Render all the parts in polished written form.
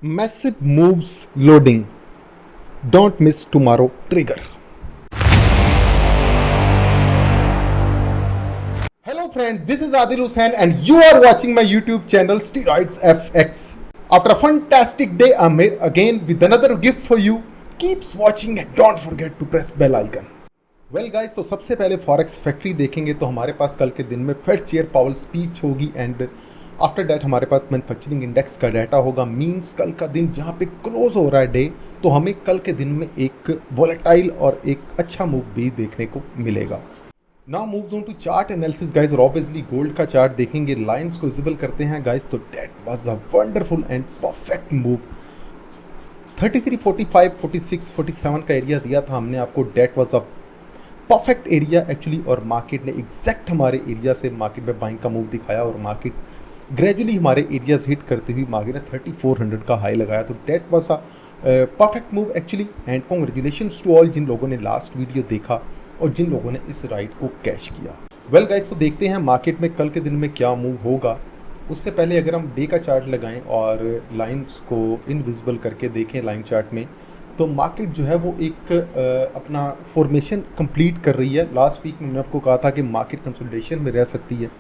Massive moves loading. Don't miss tomorrow trigger. Hello friends, this is Adil Hussain and you are watching my YouTube channel Steroids FX. After a fantastic day, I'm here again with another gift for you. Keep watching and don't forget to press bell icon. Well guys, तो सबसे पहले forex factory देखेंगे तो हमारे पास कल के दिन में फेड चेयर पावल स्पीच होगी एंड आफ्टर डैट हमारे पास मैन्युफैक्चरिंग इंडेक्स का डाटा होगा। मींस कल का दिन जहां पे क्लोज हो रहा है डे, तो हमें कल के दिन में एक वॉलेटाइल और एक अच्छा मूव भी देखने को मिलेगा। Now moves on to chart analysis guys, और ऑब्वियसली गोल्ड का चार्ट देखेंगे, लाइंस को विजिबल करते हैं गाइस। तो that was a wonderful and perfect move. 33, 45, 46, 47 का एरिया दिया था हमने आपको, that was a perfect area actually, और मार्केट ने एग्जैक्ट हमारे एरिया से मार्केट में बाइंग का मूव दिखाया और मार्केट ग्रेजुअली हमारे एरियाज हिट करते हुए मार्केट ने 3400 का हाई लगाया। तो that was a perfect move actually and congratulations to all जिन लोगों ने लास्ट वीडियो देखा और जिन लोगों ने इस राइड को कैश किया। वेल गाइस, तो देखते हैं मार्केट में कल के दिन में क्या मूव होगा। उससे पहले अगर हम डे का चार्ट लगाएं और लाइंस को इनविजिबल करके देखें लाइन चार्ट में, तो मार्केट जो है वो एक अपना फॉर्मेशन कंप्लीट कर रही है। लास्ट वीक में मैंने आपको कहा था कि मार्केट कंसोलिडेशन में रह सकती है,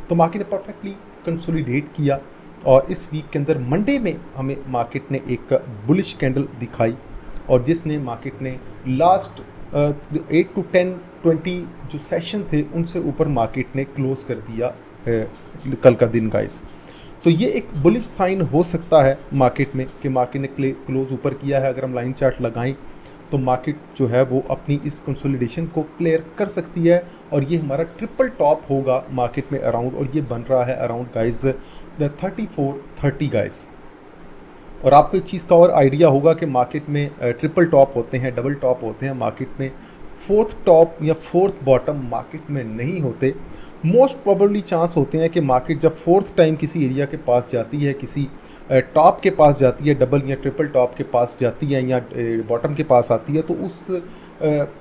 तो मार्केट ने परफेक्टली कंसोलिडेट किया और इस वीक के अंदर मंडे में हमें मार्केट ने एक बुलिश कैंडल दिखाई और जिसने मार्केट ने लास्ट 8 to 10, 20 जो सेशन थे उनसे ऊपर मार्केट ने क्लोज कर दिया कल का दिन गाइस। तो ये एक बुलिश साइन हो सकता है मार्केट में कि मार्केट ने क्लोज ऊपर किया है। अगर हम लाइन चार्ट लगाएं तो मार्केट जो है वो अपनी इस कंसोलिडेशन को क्लियर कर सकती है और ये हमारा ट्रिपल टॉप होगा मार्केट में अराउंड, और ये बन रहा है अराउंड गाइस 3430 गाइस। और आपको एक चीज़ का और आइडिया होगा कि मार्केट में ट्रिपल टॉप होते हैं, डबल टॉप होते हैं मार्केट में, फोर्थ टॉप या फोर्थ बॉटम मार्केट में नहीं होते। मोस्ट प्रोबेबली चांस होते हैं कि मार्केट जब फोर्थ टाइम किसी एरिया के पास जाती है, किसी टॉप के पास जाती है, डबल या ट्रिपल टॉप के पास जाती है या बॉटम के पास आती है, तो उस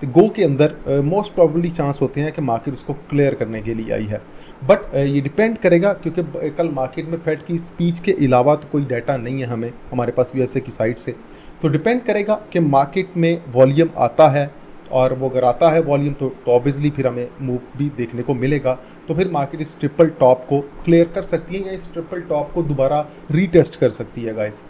गो के अंदर मोस्ट प्रोबेबली चांस होते हैं कि मार्केट उसको क्लियर करने के लिए आई है। बट ये डिपेंड करेगा क्योंकि कल मार्केट में फेड की स्पीच के अलावा तो कोई डाटा नहीं है हमारे पास यूएसए की साइड से, तो डिपेंड करेगा कि मार्केट में वॉल्यूम आता है, और वो अगर आता है वॉल्यूम तो ऑब्वियसली फिर हमें मूव भी देखने को मिलेगा। तो फिर मार्केट इस ट्रिपल टॉप को क्लियर कर सकती है या इस ट्रिपल टॉप को दोबारा रीटेस्ट कर सकती है गाइस।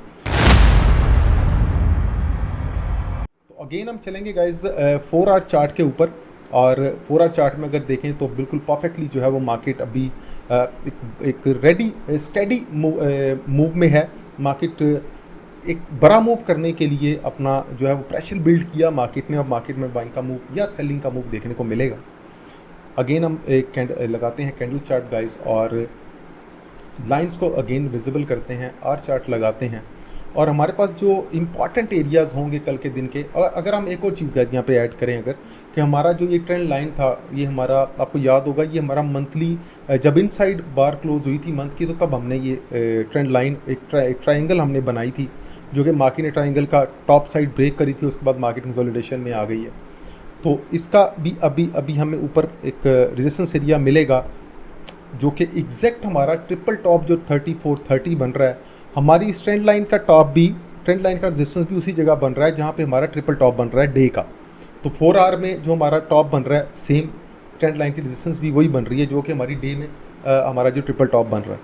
तो अगेन हम चलेंगे गाइस 4 आवर चार्ट के ऊपर, और 4 आवर चार्ट में अगर देखें तो बिल्कुल परफेक्टली जो है वो मार्केट अभी एक रेडी स्टेडी मूव में है। मार्केट एक बड़ा मूव करने के लिए अपना जो है वो प्रेशर बिल्ड किया मार्केट ने, और मार्केट में बाइंग का मूव या सेलिंग का मूव देखने को मिलेगा। अगेन हम एक लगाते हैं कैंडल चार्ट गाइस और लाइंस को अगेन विजिबल करते हैं, आर चार्ट लगाते हैं, और हमारे पास जो इंपॉर्टेंट एरियाज़ होंगे कल के दिन के। और अगर हम एक और चीज़ गाइस यहाँ पे ऐड करें अगर, कि हमारा जो ये ट्रेंड लाइन था, ये हमारा आपको याद होगा ये हमारा मंथली जब इनसाइड बार क्लोज हुई थी मंथ की, तो तब हमने ये ट्रेंड लाइन एक ट्राइंगल हमने बनाई थी, जो कि मार्केट ने ट्राइंगल का टॉप साइड ब्रेक करी थी, उसके बाद मार्केट कंसोलिडेशन में आ गई है। तो इसका भी अभी हमें ऊपर एक रेजिस्टेंस एरिया मिलेगा जो कि एग्जैक्ट हमारा ट्रिपल टॉप जो 3430 बन रहा है, हमारी इस ट्रेंड लाइन का टॉप भी, ट्रेंड लाइन का रेजिस्टेंस भी उसी जगह बन रहा है जहाँ पे हमारा ट्रिपल टॉप बन रहा है डे का। तो 4 आवर में जो हमारा टॉप बन रहा है सेम ट्रेंड लाइन की रेजिस्टेंस भी वही बन रही है जो कि हमारी डे में हमारा जो ट्रिपल टॉप बन रहा है।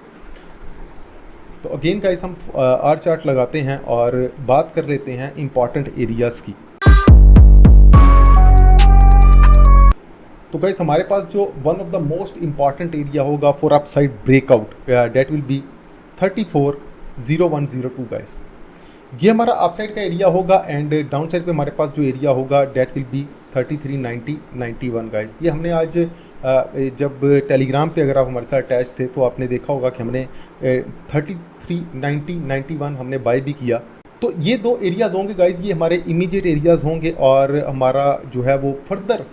तो अगेन गाइस हम आर चार्ट लगाते हैं और बात कर लेते हैं इंपॉर्टेंट एरियाज़ की। तो गाइस हमारे पास जो one of the most important area होगा for upside breakout, that will be 340102 guys. ये हमारा अपसाइड का एरिया होगा एंड डाउन साइड पे हमारे पास जो एरिया होगा डेट विल बी 3390-91 गाइस। ये हमने आज जब टेलीग्राम पे अगर आप हमारे साथ अटैच थे तो आपने देखा होगा कि हमने 3390-91 हमने बाय भी किया। तो ये दो एरियाज़ होंगे गाइस, ये हमारे इमीडिएट एरियाज़ होंगे, और हमारा जो है वो फर्दर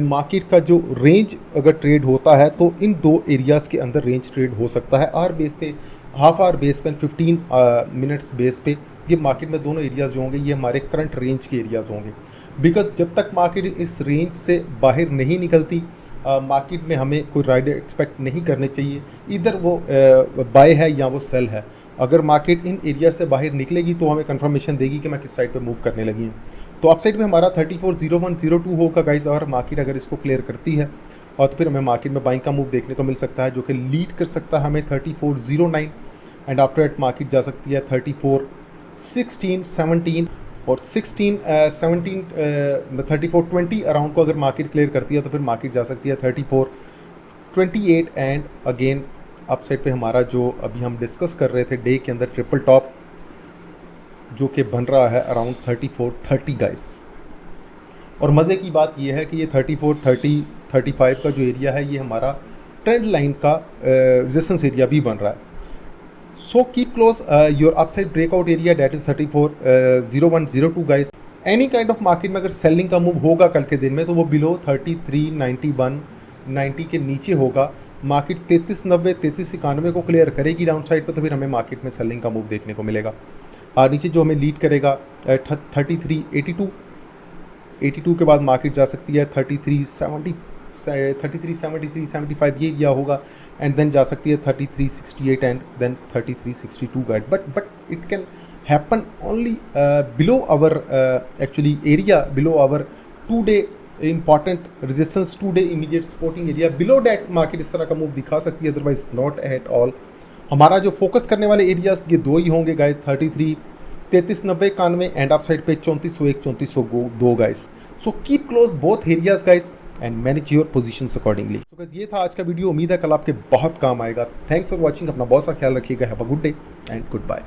मार्केट का जो रेंज अगर ट्रेड होता है तो इन दो एरियाज़ के अंदर रेंज ट्रेड हो सकता है। आर बेस पे, हाफ आवर बेस पे, 15 मिनट्स बेस पे, ये मार्केट में दोनों एरियाज़ जो होंगे ये हमारे करंट रेंज के एरियाज़ होंगे। बिकॉज जब तक मार्केट इस रेंज से बाहर नहीं निकलती मार्केट में हमें कोई राइड एक्सपेक्ट नहीं करने चाहिए, इधर वो बाय है या वो सेल है। अगर मार्केट इन एरिया से बाहर निकलेगी तो हमें कंफर्मेशन देगी कि मैं किस साइड पे मूव करने लगी हूँ। तो अप साइड में हमारा 340102 होगा गाइस, और मार्केट अगर इसको क्लियर करती है और तो फिर हमें मार्केट में बाइंग का मूव देखने को मिल सकता है, जो कि लीड कर सकता है हमें 3409, एंड आफ्टर दैट मार्केट जा सकती है 3416, 17 और 3420 अराउंड को अगर मार्केट क्लियर करती है तो फिर मार्केट जा सकती है 3428, एंड अगेन अप साइड पे हमारा जो अभी हम डिस्कस कर रहे थे डे के अंदर ट्रिपल टॉप जो कि बन रहा है अराउंड 3430 गाइस। और मज़े की बात यह है कि ये 3430 35 का जो एरिया है ये हमारा ट्रेंड लाइन का रेजिस्टेंस एरिया भी बन रहा है। So keep close your upside breakout area, that is 340102 guys. Any kind of market में अगर सेलिंग का मूव होगा कल के दिन में तो वो बिलो 3391 के नीचे होगा। मार्केट 3390 3391 को क्लियर करेगी डाउन साइड पर तो फिर हमें मार्केट में सेलिंग का मूव देखने को मिलेगा। नीचे जो हमें लीड करेगा 3382 के बाद मार्केट जा सकती है 3370 3373 75 ये एरिया होगा, एंड देन जा सकती है 3368 and then 3362 guide. But it can happen only below our actually area, below our 2 day important resistance, 2 day immediate supporting area. Below that market इस तरह का मूव दिखा सकती है, अदरवाइज नॉट एट ऑल। हमारा जो फोकस करने वाले एरियाज ये 2 ही होंगे गाइस, 33 3390 91 एंड अप साइड पे 3401 3402 guys. So keep close both areas guys and manage your positions accordingly. So guys ये था आज का वीडियो, उम्मीद है कल आपके बहुत काम आएगा। थैंक्स फॉर वॉचिंग, अपना बहुत सा ख्याल रखिएगा। Have a good day and good bye.